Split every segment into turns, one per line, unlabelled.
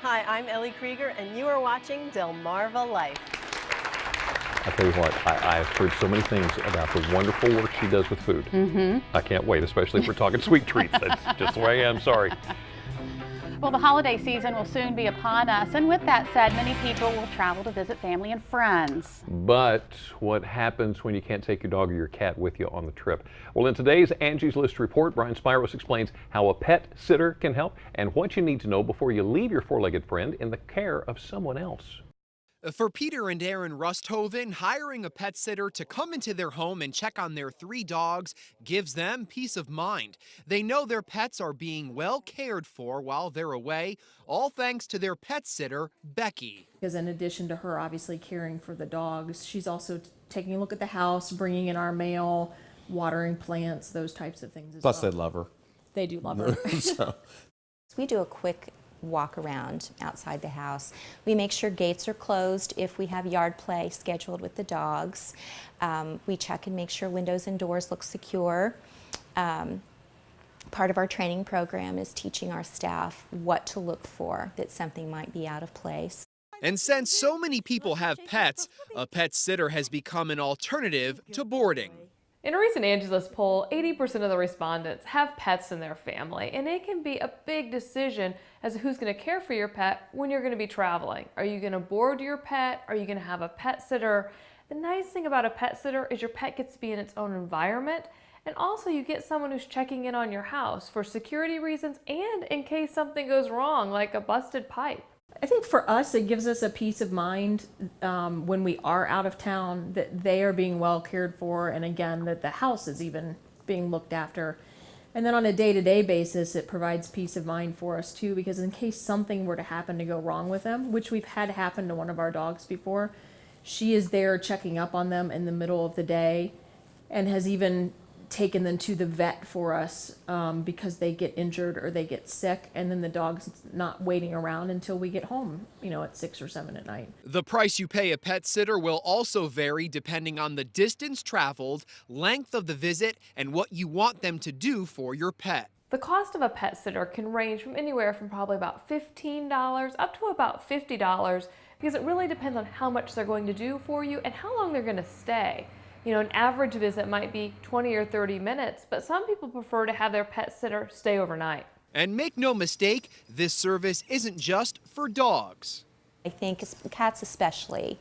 Hi, I'm Ellie Krieger, and you are watching Delmarva Life.
I tell you what, I've heard so many things about the wonderful work she does with food. I can't wait, especially if we're talking sweet treats. That's just the way I am, sorry.
Well, the holiday season will soon be upon us, and with that said, many people will travel to visit family and friends.
But what happens when you can't take your dog or your cat with you on the trip? Well, in today's Angie's List report, Brian Spiros explains how a pet sitter can help and what you need to know before you leave your four-legged friend in the care of someone else.
For Peter and Aaron Rusthoven, hiring a pet sitter to come into their home and check on their 3 dogs gives them peace of mind. They know their pets are being well cared for while they're away, all thanks to their pet sitter, Becky.
Because in addition to her obviously caring for the dogs, she's also taking a look at the house, bringing in our mail, watering plants, those types of things as well.
Plus, they love her.
They do love her.
So.
We do a quick walk around outside the house. We make sure gates are closed if we have yard play scheduled with the dogs. We check and make sure windows and doors look secure. Part of our training program is teaching our staff what to look for, that something might be out of place.
And since so many people have pets, a pet sitter has become an alternative to boarding.
In a recent Angie's List poll, 80% of the respondents have pets in their family, and it can be a big decision as to who's going to care for your pet when you're going to be traveling. Are you going to board your pet? Are you going to have a pet sitter? The nice thing about a pet sitter is your pet gets to be in its own environment, and also you get someone who's checking in on your house for security reasons and in case something goes wrong, like a busted pipe.
I think for us, it gives us a peace of mind when we are out of town that they are being well cared for, and again, that the house is even being looked after. And then on a day-to-day basis, it provides peace of mind for us too, because in case something were to happen to go wrong with them, which we've had happen to one of our dogs before, she is there checking up on them in the middle of the day and has even taken them to the vet for us because they get injured or they get sick, and then the dog's not waiting around until we get home, at 6 or 7 at night.
The price you pay a pet sitter will also vary depending on the distance traveled, length of the visit, and what you want them to do for your pet.
The cost of a pet sitter can range from anywhere from probably about $15 up to about $50 because it really depends on how much they're going to do for you and how long they're going to stay. An average visit might be 20 or 30 minutes, but some people prefer to have their pet sitter stay overnight.
And make no mistake, this service isn't just for dogs.
I think cats especially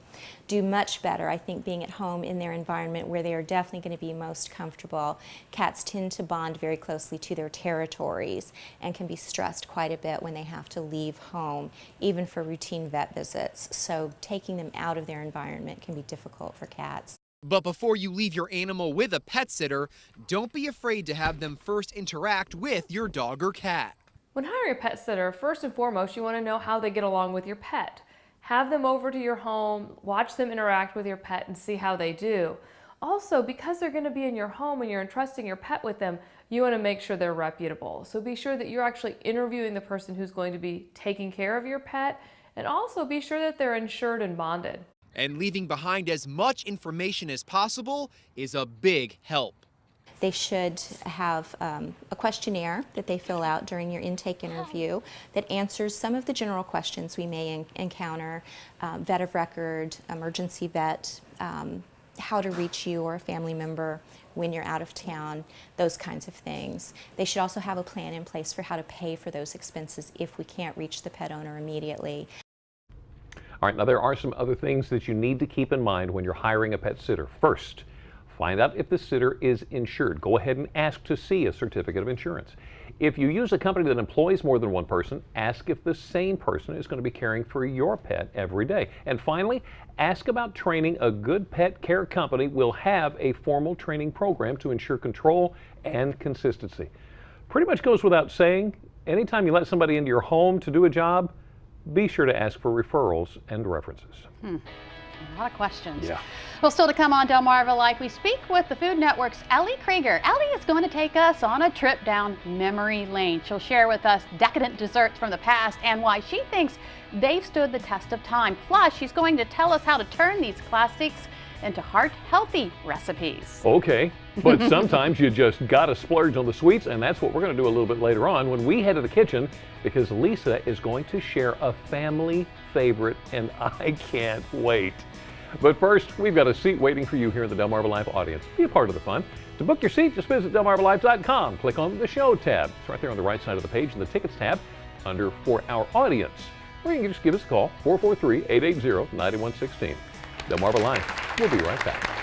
do much better, I think, being at home in their environment where they are definitely going to be most comfortable. Cats tend to bond very closely to their territories and can be stressed quite a bit when they have to leave home, even for routine vet visits. So taking them out of their environment can be difficult for cats.
But before you leave your animal with a pet sitter, don't be afraid to have them first interact with your dog or cat.
When hiring a pet sitter, first and foremost, you want to know how they get along with your pet. Have them over to your home, watch them interact with your pet, and see how they do. Also, because they're going to be in your home and you're entrusting your pet with them, you want to make sure they're reputable. So be sure that you're actually interviewing the person who's going to be taking care of your pet, and also be sure that they're insured and bonded.
And leaving behind as much information as possible is a big help.
They should have a questionnaire that they fill out during your intake interview that answers some of the general questions we may encounter, vet of record, emergency vet, how to reach you or a family member when you're out of town, those kinds of things. They should also have a plan in place for how to pay for those expenses if we can't reach the pet owner immediately.
All right, now there are some other things that you need to keep in mind when you're hiring a pet sitter. First, find out if the sitter is insured. Go ahead and ask to see a certificate of insurance. If you use a company that employs more than one person, ask if the same person is going to be caring for your pet every day. And finally, ask about training. A good pet care company will have a formal training program to ensure control and consistency. Pretty much goes without saying, anytime you let somebody into your home to do a job, be sure to ask for referrals and references.
A lot of questions.
Yeah.
Well, still to come on Delmarva Life, we speak with the Food Network's Ellie Krieger. Ellie is going to take us on a trip down memory lane. She'll share with us decadent desserts from the past and why she thinks they've stood the test of time. Plus, she's going to tell us how to turn these classics into heart-healthy recipes.
Okay, but sometimes you just gotta splurge on the sweets, and that's what we're gonna do a little bit later on when we head to the kitchen, because Lisa is going to share a family favorite, and I can't wait. But first, we've got a seat waiting for you here in the Delmarva Life audience. Be a part of the fun. To book your seat, just visit delmarvalife.com. Click on the Show tab. It's right there on the right side of the page in the Tickets tab under For Our Audience. Or you can just give us a call, 443-880-9116. Delmarva Life. We'll be right back.